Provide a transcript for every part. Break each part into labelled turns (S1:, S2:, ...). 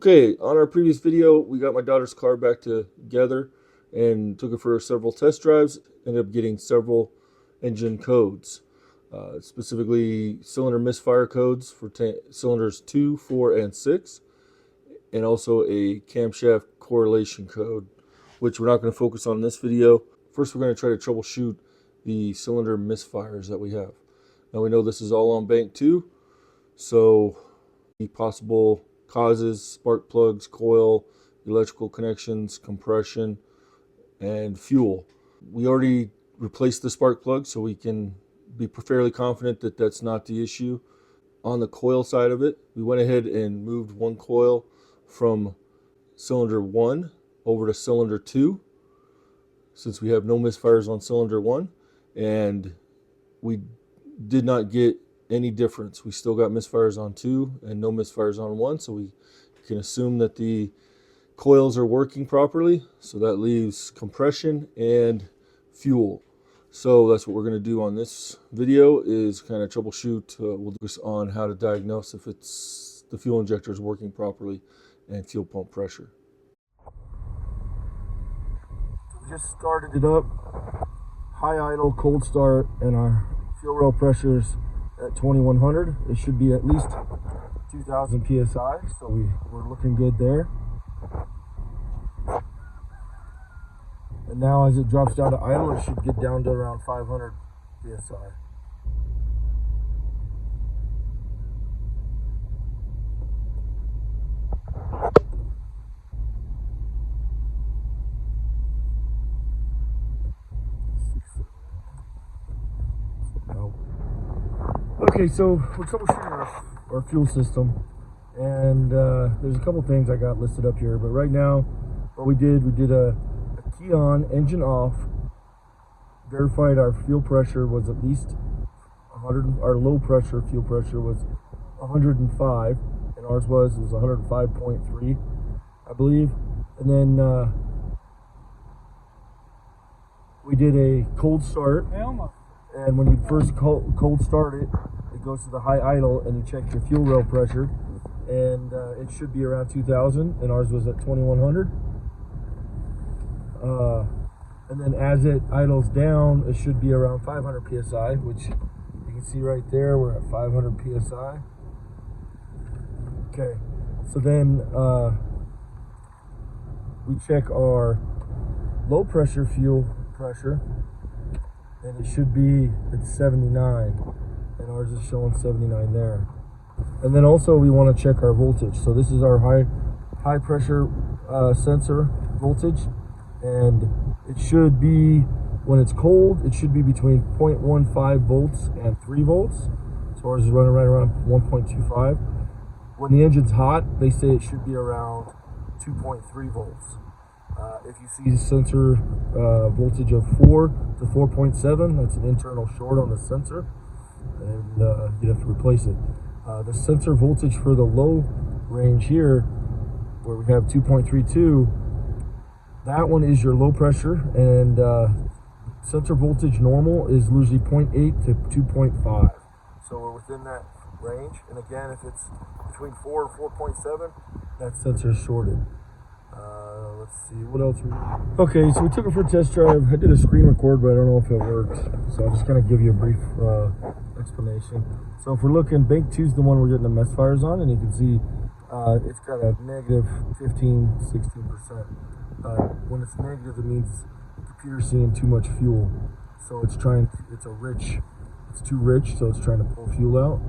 S1: Okay, on our previous video, we got my daughter's car back together and took it for several test drives. Ended up getting several engine codes, specifically cylinder misfire codes for cylinders 2, 4, and 6, and also a camshaft correlation code, which we're not going to focus on in this video. First, we're going to try to troubleshoot the cylinder misfires that we have. Now, we know this is all on bank 2, so the possible causes: spark plugs, coil, electrical connections, compression, and fuel. We already replaced the spark plug, so we can be fairly confident that that's not the issue. On the coil side of it, we went ahead and moved one coil from cylinder 1 over to cylinder 2, since we have no misfires on cylinder 1, and we did not get any difference. We still got misfires on 2 and no misfires on 1, so we can assume that the coils are working properly. So that leaves compression and fuel. So that's what we're going to do on this video, is kind of troubleshoot. We'll focus on how to diagnose if it's the fuel injector is working properly and fuel pump pressure. We just started it up, high idle, cold start, and our fuel rail pressures at 2100. It should be at least 2000 psi, so we're looking good there. And now as it drops down to idle, it should get down to around 500 psi. Okay, so we're troubleshooting our fuel system, and there's a couple things I got listed up here. But right now, what we did a key on, engine off, verified our fuel pressure was at least 100. Our low pressure fuel pressure was 105, and ours was 105.3, I believe. And then we did a cold start. And when you first cold start it, it goes to the high idle, and you check your fuel rail pressure, and it should be around 2000, and ours was at 2100. And then as it idles down, it should be around 500 psi, which you can see right there. We're at 500 psi. Okay, so then we check our low pressure fuel pressure, and it should be at 79, and ours is showing 79 there. And then also we want to check our voltage. So this is our high pressure sensor voltage, and it should be, when it's cold, it should be between 0.15 volts and 3 volts. So ours is running right around 1.25. When the engine's hot, they say it should be around 2.3 volts. If you see sensor voltage of 4 to 4.7, that's an internal short on the sensor, and you have to replace it. The sensor voltage for the low range here, where we have 2.32, that one is your low pressure, and sensor voltage normal is usually 0.8 to 2.5. So we're within that range, and again, if it's between 4 and 4.7, that sensor is shorted. Let's see, what else okay, so we took it for a test drive. I did a screen record, but I don't know if it worked, so I'll just kind of give you a brief explanation. So if we're looking, bank 2 is the one we're getting the misfires on, and you can see it's got a negative 15-16%. When it's negative, it means the computer's seeing too much fuel, so it's too rich, so it's trying to pull fuel out.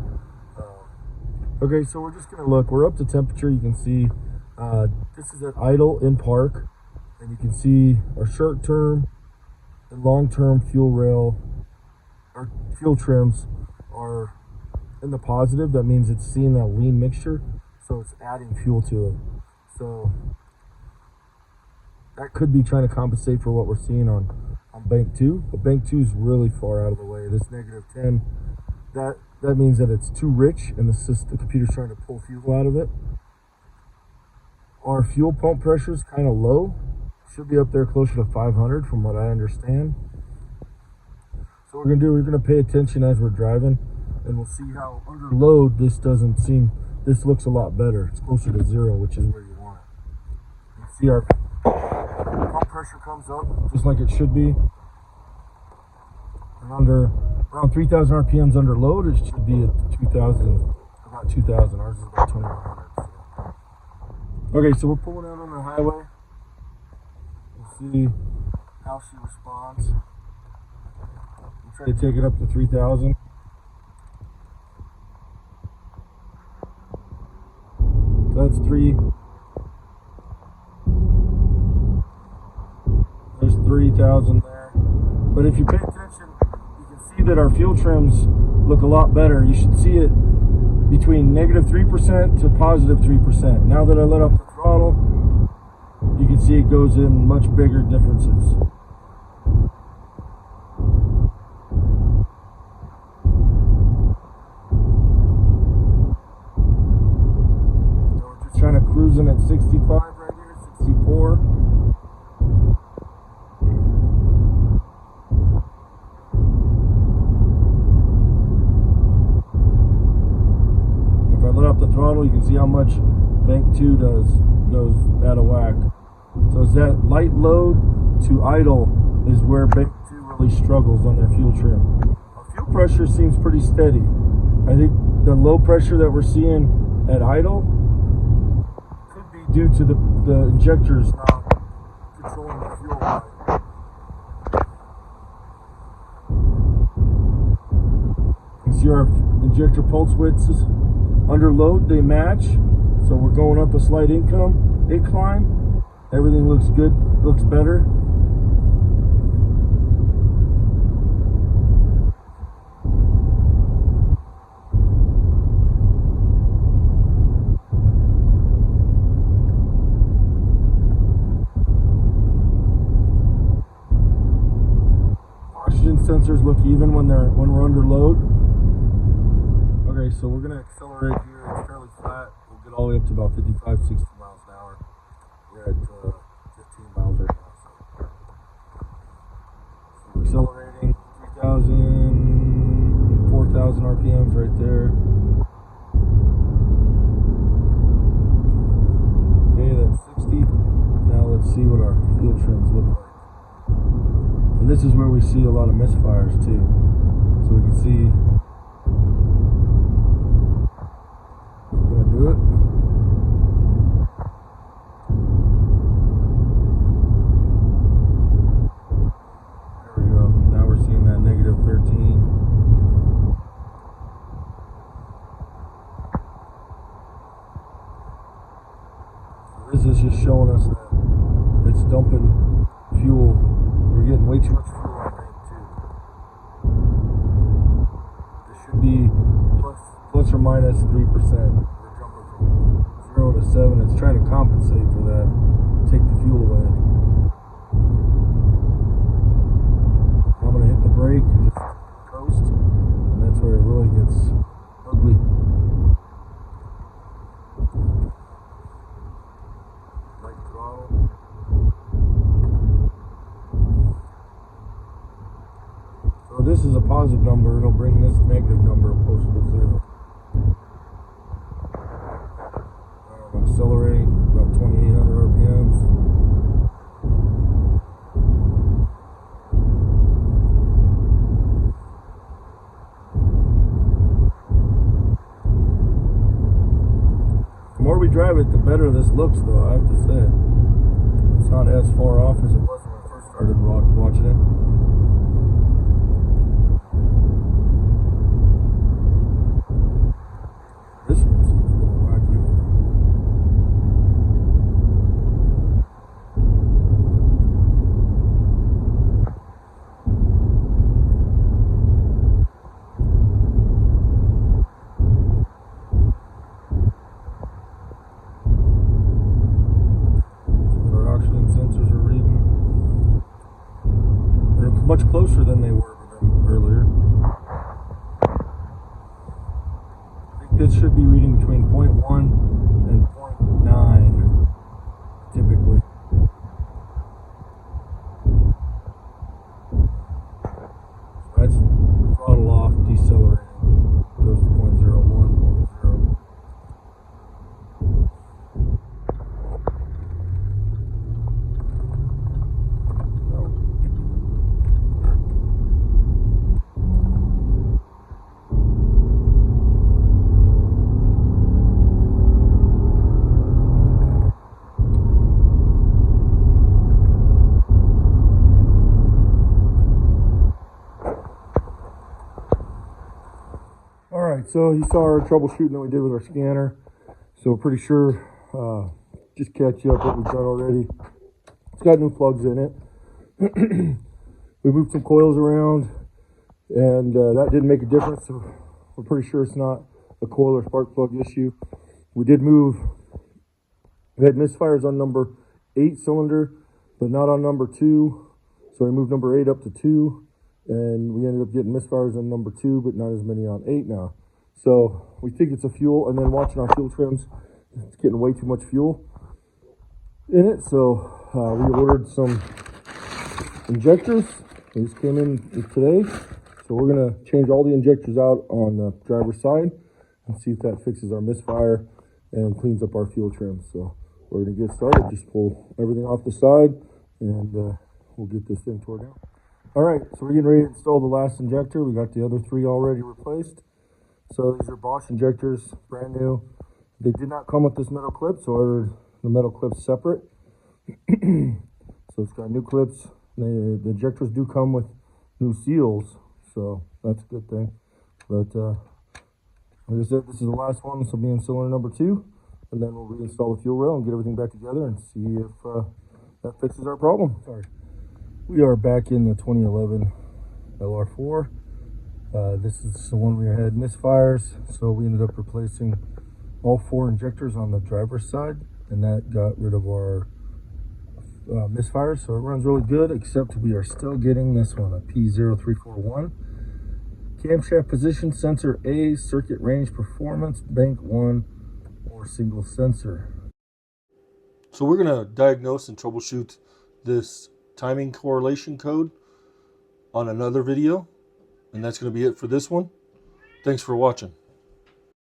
S1: Okay, so we're just gonna look. We're up to temperature. You can see this is at idle in park, and you can see our short-term and long-term fuel rail, our fuel trims are in the positive. That means it's seeing that lean mixture, so it's adding fuel to it. So that could be trying to compensate for what we're seeing on bank 2, but bank 2 is really far out of the way. This negative 10, that means that it's too rich, and the computer's trying to pull fuel out of it. Our fuel pump pressure is kind of low. Should be up there closer to 500 from what I understand. So what we're going to do, we're going to pay attention as we're driving, and we'll see how under load this doesn't seem this looks a lot better. It's closer to 0, which is where you want it. You see our pump pressure comes up just like it should be. And under around 3,000 RPMs under load, it should be at 2,000, about 2,000. Ours is about 2,100. So. Okay, so we're pulling out on the highway. We'll see how she responds. We'll try to take it up to 3,000. So that's 3. There's 3,000 there. But if you pay attention, you can see that our fuel trims look a lot better. You should see it between -3% to +3%. Now that I let off the throttle, you can see it goes in much bigger differences. So we're just trying to cruising at 65 right here, 64. The throttle, you can see how much bank 2 goes out of whack. So it's that light load to idle is where bank 2 really struggles on their fuel trim. Our fuel pressure seems pretty steady. I think the low pressure that we're seeing at idle could be due to the injectors not controlling the fuel right. You can see our injector pulse widths under load, they match, so we're going up a slight incline. Everything looks good, looks better. Oxygen sensors look even when we're under load. Okay, so we're going to accelerate here. It's fairly flat. We'll get all the way up to about 55, 60 miles an hour. We're at 15 miles right now. So we're accelerating 3,000, 4,000 RPMs right there. Okay, that's 60. Now let's see what our fuel trims look like. And this is where we see a lot of misfires too. So we can see. Do it. There we go. Now we're seeing that -13. So this is just showing us that it's dumping fuel. We're getting way too much fuel on tank 2. This should be plus or minus 3%. 0 to 7, it's trying to compensate for that, take the fuel away. I'm going to hit the brake and just coast, and that's where it really gets ugly. Light throttle. So this is a positive number, it'll bring this negative number closer to 0. Accelerating about 2,800 RPMs. The more we drive it, the better this looks, though, I have to say. It's not as far off as it was when I first started watching it. This one seems a little wacky. Much closer than they were with them earlier. I think this should be reading between 0.1 and 0.9 typically. So that's throttle off, decelerating. Goes to 0.01, 0.0. so you saw our troubleshooting that we did with our scanner. So we're pretty sure, just catch you up what we've done already. It's got new plugs in it. We moved some coils around, and that didn't make a difference. So we're pretty sure it's not a coil or spark plug issue. We did move, we had misfires on number 8 cylinder, but not on number 2. So we moved number 8 up to 2, and we ended up getting misfires on number 2, but not as many on 8 now. So we think it's a fuel, and then watching our fuel trims, it's getting way too much fuel in it. So we ordered some injectors. They just came in today. So we're gonna change all the injectors out on the driver's side and see if that fixes our misfire and cleans up our fuel trim. So we're gonna get started. Just pull everything off the side, and we'll get this thing tore down. All right, so we're getting ready to install the last injector. We got the other 3 already replaced. So these are Bosch injectors, brand new. They did not come with this metal clip, so I ordered the metal clips separate. So it's got new clips. The injectors do come with new seals, so that's a good thing. But like I said, this is the last one. This will be in cylinder number 2, and then we'll reinstall the fuel rail and get everything back together and see if that fixes our problem. Sorry. We are back in the 2011 LR4. This is the one we had misfires, so we ended up replacing all 4 injectors on the driver's side, and that got rid of our misfires. So it runs really good, except we are still getting this one, a P0301. Camshaft position sensor A, circuit range performance, bank 1, or single sensor. So we're going to diagnose and troubleshoot this timing correlation code on another video, and that's going to be it for this one. Thanks for watching.